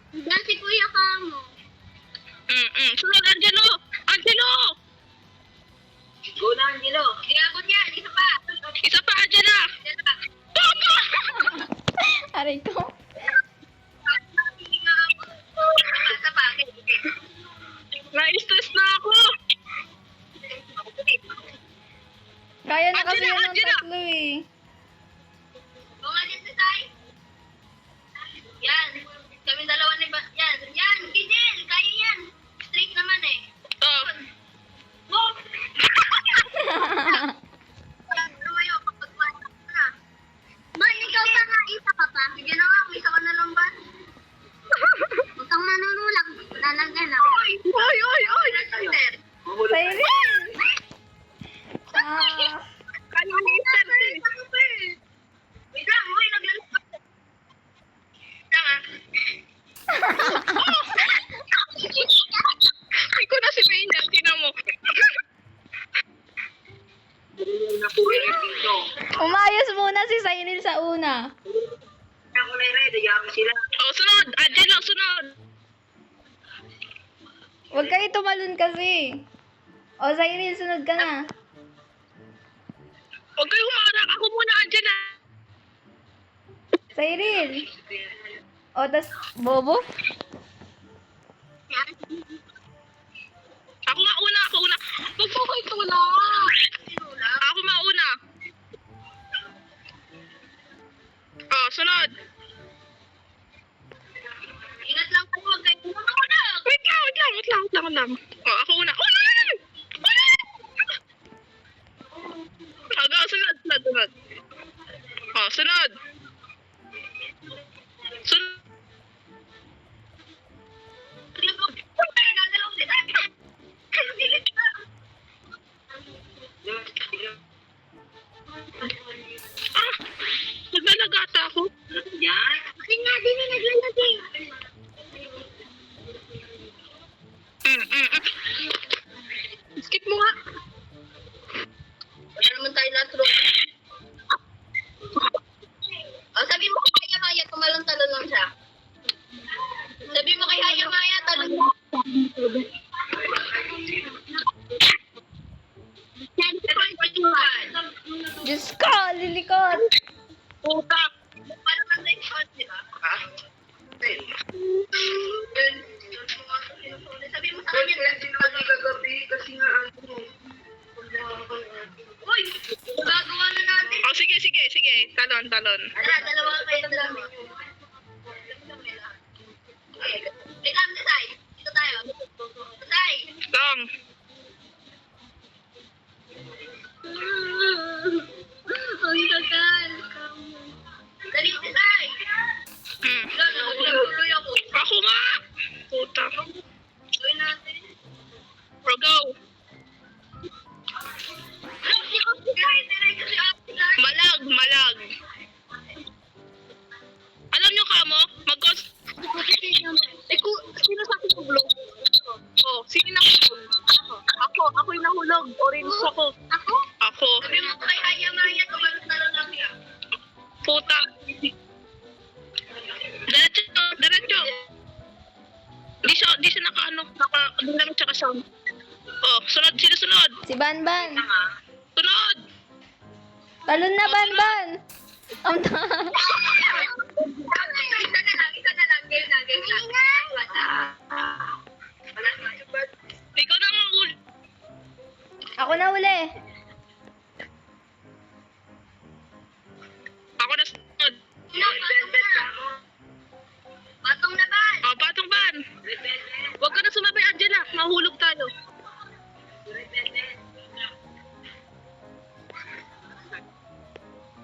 Diyan si Kuya Kamo. Sunod, Angelo! Angelo! Go na, Angelo. Di abot yan, isa pa. Isa pa, Angela! Papa! Aray ko. Isa pa. Na-stress na ako! Kaya na kasi Angela, yan ng Angela! tatlo eh. Oo nga din si Tay. Yan. Kami dalawa ni ba? Yan. Yan. Gidel. Kaya yan. Straight naman eh. Oh. Oh! Lumayo. Kapag-mata ka na. Ban, ikaw pa nga. Isa ka pa. Sige na nga. Isa ka na lang, Ban. Huwag kang manunulak. Lalagyan ako. Oy! Mahulog tayo. Siren! Ah, Kaya ni Sir. Wait lang. Uy, naglalakad. Tama. Ay ko na si Maynard, tinan mo. Dito. umayos muna si Cyril sa una. Ako na ready, yaman sila. Oh, sunod! Angelo, sunod! Huwag kayo tumalon kasi. O, Cyril, sunod ka na. Huwag kayo humarap. Ako muna, Angela. Cyril. O, tas, Bobo? Yan. Ako nga una, ako una. Huwag po kayo tula. Ako mauna. Oh, sunod. Ingat lang po. Huwag kayo mamunag. Wait lang. Oh, ako una. Una! Aga, sunod. Oh, sunod. Ah! Naglalagata ako. Yan. Kasi nga din na naglalagay. Skip mo nga. Wala naman tayo lahat ron. Oh, sabi mo kay Haya Maya, tumalon-talon lang siya. Sabi mo kay Haya Maya, talon mo. Diyos ko, lilikot. Puta. Paano man na yung shot, di ba? Ha? Sabi mo sa Kasi kanya, sinabi kagabi kasi nga ano. uy, gagawa na natin. Oh, sige. Talon. Tara, dalawa kayo lang. Wait lang, Desay. Dito tayo. Desay. Long. Ang tagal. Dali, Desay. Nagtuloy ako. Ako nga. Puta. Gawin natin. Bro, go. Malag. Alam nyo ka mo? Sino sa akin blue? Oh, sino nahulog? Ako yung nahulog. Orange ako. Ako. Sabi mo kay Haya Maya, tumalon-talon lang siya. Puta. Diretso. Di siya naka-ano. Di naman siya kasama. Oh, sino sunod? Si Banban. Sunod! Talon na, Banban. Ang Isa na lang. Game na. Ikaw na nga uli. Ako na uli. Ako na sunod. Patong na ba? Oh, patong ban. Huwag ka na sumabay, Angela. Mahulog tayo.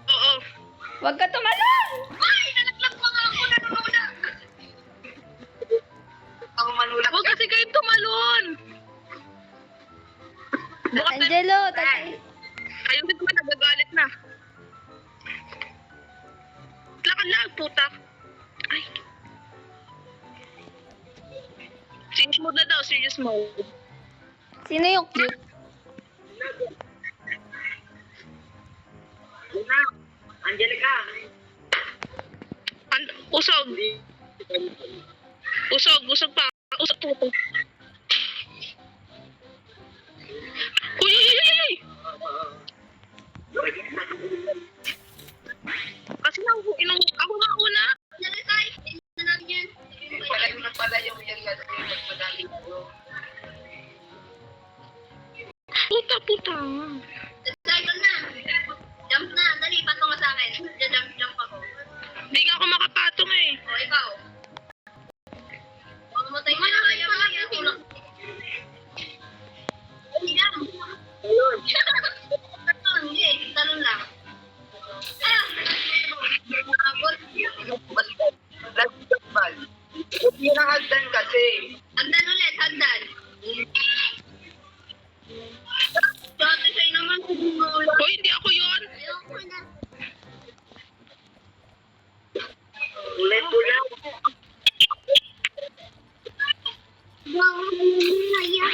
Oo. Huwag ka tumalon. Ay, nalaglag pa nga ako, nanunulak. Ako manulak. Huwag kasi kayo tumalon. Bukas na. Angelo, tatay. Ayun din naman, nagagalit na. Lakad lang, puta. Ay. Serious mode na daw, serious mode. Sino yung cute? Una. Angelica. Usog. Usog pa. Usog po. Uy, uy, uy, uy, uy! Kasi ako nga una. Nalasay. Na lang yan. Pala yung nagmadali ko. Puta. Cycle na. Jump na. Dali, patong ka sa akin. Jump ako. Hindi nga ako makapatong eh. O, ikaw. Mamatay ka na kaya mo yan. Tulak. Jump. Hindi. Talon lang. Ah! Abot. Nagsigbal. Huwag yun ang hagdan kasi. Hagdan ulit. Hagdan. Dati sa'yo naman. Hoy, hindi ako yun. Ayoko na. Ulit. Wow, naya.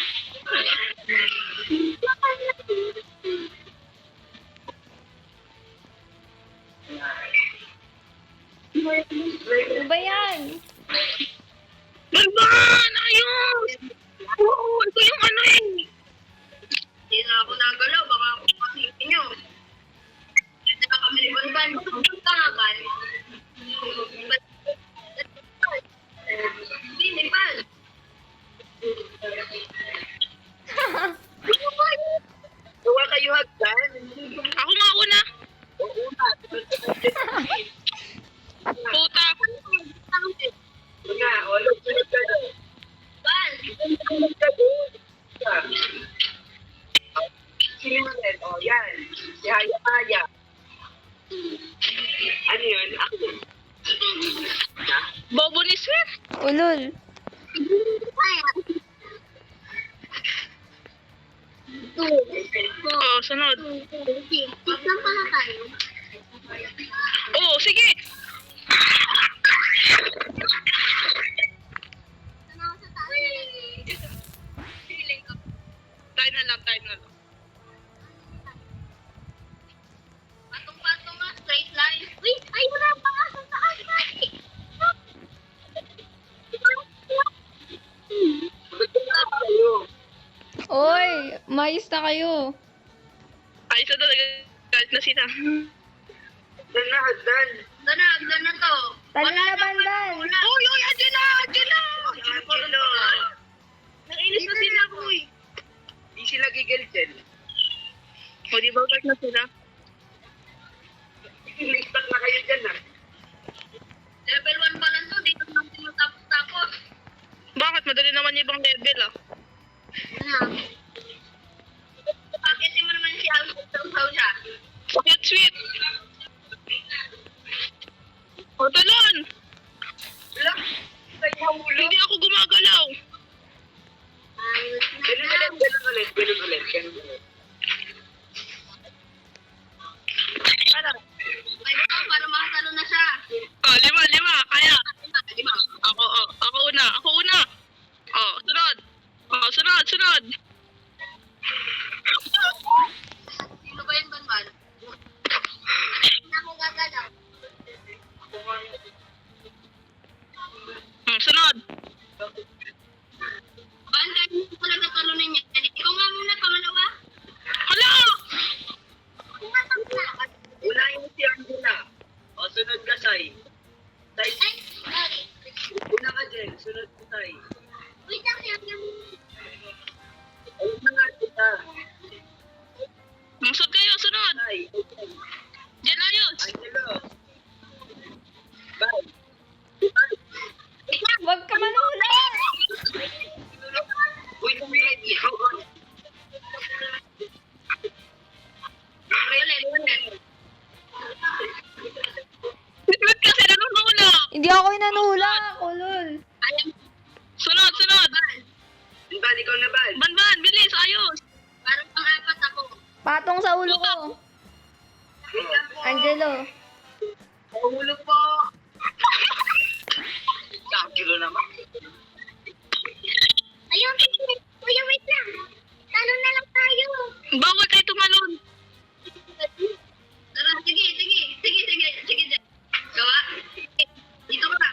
Ano ba yan? Balban! Ayos! Oo, ito yung ano eh. Hindi na ako nagalaw. Baka ako makasipin nyo. Hindi na kami ni Banban. Punta nga ba? Hindi, Ban. Huwag kayo hagdan. Ako nga una. Oo na. Puta. Nga, sunod ka doon. Ban. Sunod ka doon. Sino ulit? O, yan. Si Haya. Ano yun? Ako. Bobo ni Swift. Ulol. Oo, sunod. Saan pa na tayo? Oo, sige. Saan ako sa taas? Feeling ko. Time na lang. Patong-patong nga, straight line. Wait, ay wala pa nga sa taas. Oy, mais na kayo. Ay, sa talaga. Galit na sila. Hagdan. Hagdan na to. Talo na, Banban. Uy, andyan na. Nainis na sila, boy. Di sila gigil-gil. O, di ba galit na sila? Listak na kayo dyan, ha? Level 1 pa lang to, dito natin yung tapos-tapos. Bakit? Madali naman yung ibang level ah. Bakit mo naman si Alfred sa siya? Cute, sweet. O, talon. Wala. Kayo hulo. Hindi ako gumagalaw. Ganun ulit. Ano? Ay, para makatalo na siya. Oh, lima. Kaya. Lima. Ako una. Oh, sunod. Sino ba yung Banban? Hindi ako gagalaw. Sunod. Banban, hindi ko pala natalunan niya. Ikaw nga muna, pangalawa. Hala! Una yung si Angela. O, sunod ka, Sai. Sai, Ay, sorry. una ka dyan. Sunod ko, Sai. Wait lang, yung... Ayun na nga kita. Musod kayo, sunod. Sai. Diyan ayos. Angelo. Bye. Huwag ka manula. Uy, tumigil. Wait kasi nanunula. Hindi ako yung nanula. Ulol. Sunod. Ban, ikaw na, Ban. Banban, bilis, ayos. Parang pang-apat ako. Patong sa ulo ko. Angelo. Ulo po. Angelo naman. Ayun, kuya, wait lang. Talo na lang tayo. Bawal kayo tumalon. Tara, sige. Gawa. Dito ka.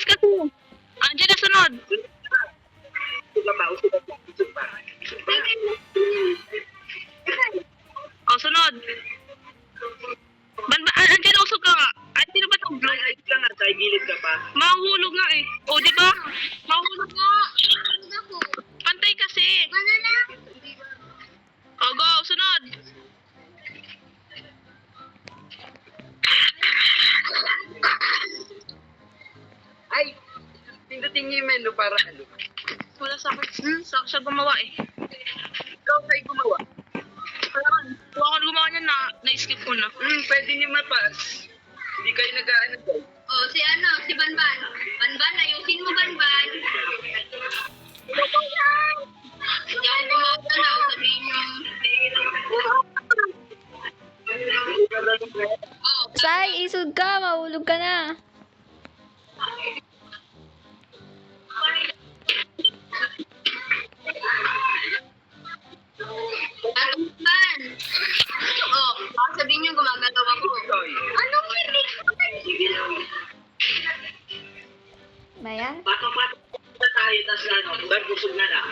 bilis ka to. Angela, sunod. Usog ka pa, usog ka pa, usog pa. Usog pa. O, sunod. Angela, usog ka nga. Ay, sino ba itong blue? Ay, ka nga, sa gilid ka pa. Mahuhulog nga eh. O, di ba? Mahuhulog nga. Ano ako? Pantay kasi. Ano na? O, go. Sunod. Ay, pindutin niyo yung menu para ano. Wala sa akin. Siya gumawa eh. Ikaw sa'yo gumawa. Kailangan. Kung ako gumawa niya na-skip ko na. Pwede niyo mapas. Hindi kayo nag-ano dyan. Oh, si Banban. Banban, ayusin mo, Banban. Yan, bumaga na. Sabihin nyo. Oh, Sai, isod ka. Mahulog ka na. Banban. Oh, baka sabihin nyo gumagalaw ako. Soy. Anong hindi? Ba yan? Pato-pato na tayo, tas ano, busog na lang.